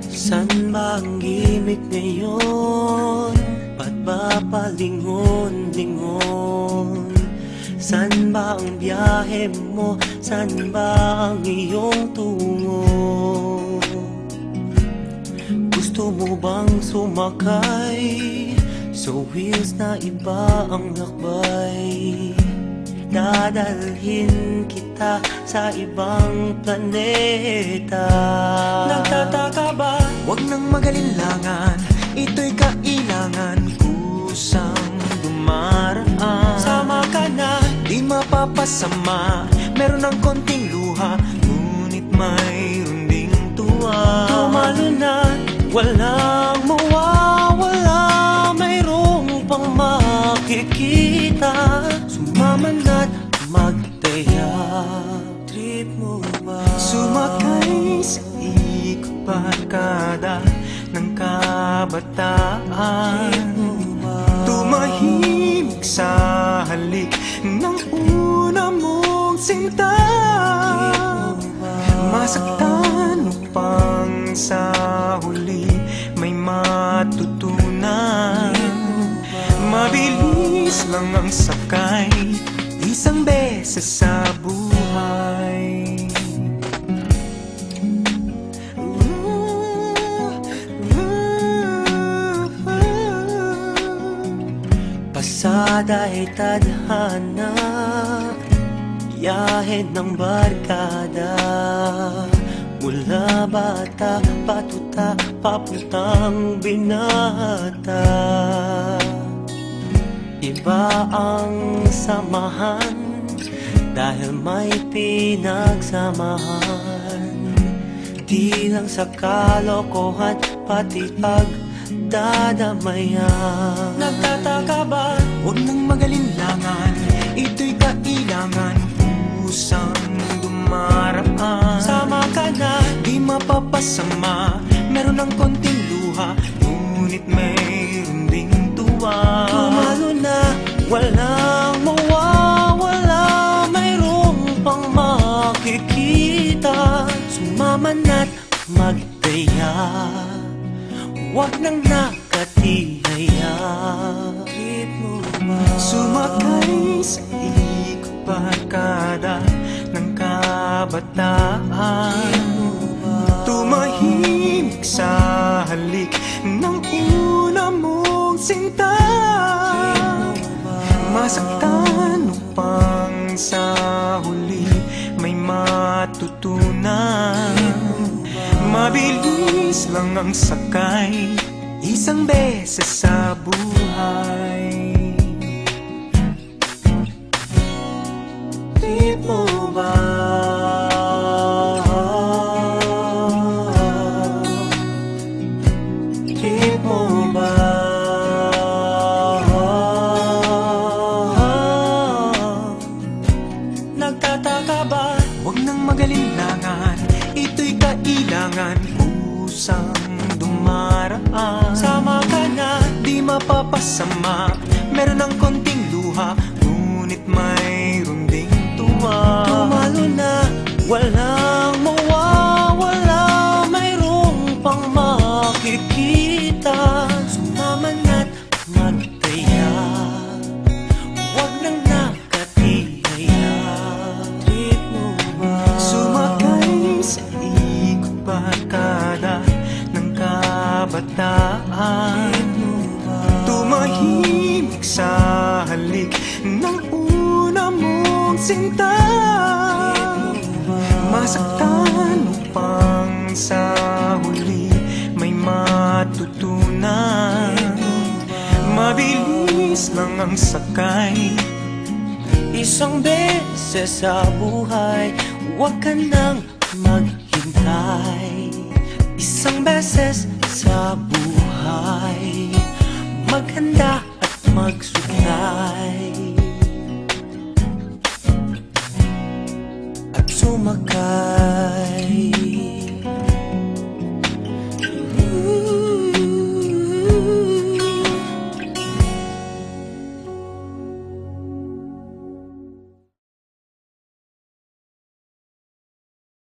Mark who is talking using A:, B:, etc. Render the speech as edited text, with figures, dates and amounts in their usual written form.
A: San ba ang gimik ngayon? Ba't ba palingon-lingon? San ba ang biyahe mo? San ba ang iyong tungo? Gusto mo bang sumakay sa wheels na iba ang lakbay? Dadalhin kita sa ibang planeta. Nagtataka ba?
B: Huwag nang magalinlangan, ito'y kailangan kusang dumaraan.
A: Sama ka na,
B: di mapapasama, meron ng konting luha, ngunit mayroon ding tuwa.
A: tumalo na, walang mawawala, mayroong pang makikita. Sumama na't magtaya. Trip mo ba?
B: Sumakay sa ikot barkada ng kabataan.
A: Trip mo ba?
B: Tumahimik sa halik ng una mong sinta.
A: Trip mo ba?
B: Masaktan upang sa huli may matutunan. Mabilis lang ang sakay, isang beses sa buhay.
A: Pasada ay tadhana, biyahe ng barkada. Mula bata, patuta, papuntang binata. Iba ang samahan dahil may pinagsamahan. Di lang sa kalokohan, pati pagdadamayan. Nagtataka ba?
B: Huwag nang magalinlangan, ito'y kailangan kusang dumaraan.
A: Sama ka na,
B: di mapapasama, meron ng konting luha, ngunit mayroon ding tuwa.
A: tumalo na, walang mawawala, mayroong pang makikita. Sumama na't magtaya, huwag nang nakatihaya. Trip mo ba?
B: Sumakay sa ikot barkada ng kabataan. Tumahimik sa halik ng una mong sinta. Masaktan upang sa huli may matutunan. Mabilis lang ang sakay, isang beses sa buhay.
A: Trip mo ba? Trip mo ba? Nagtataka ba?
B: Huwag nang magalinlangan, ito'y kailangan kusang dumaraan.
A: Sama ka na,
B: Di mapapasama, meron ng konting luha, ngunit mayroon ding tuwa.
A: tumalo na, walang mawawala, mayroong pang makikita. Sumama na't magtaya, huwag nang nakatihaya. Trip mo ba?
B: Sumakay sa ikot barkada ng kabataan. Tumahimik sa halik ng una mong sinta. Masaktan upang sa huli may matutunan. Mabilis lang ang sakay,
A: Isang beses sa buhay, huwag ka nang maghintay. Isang beses sa buhay, maghanda at magsuklay.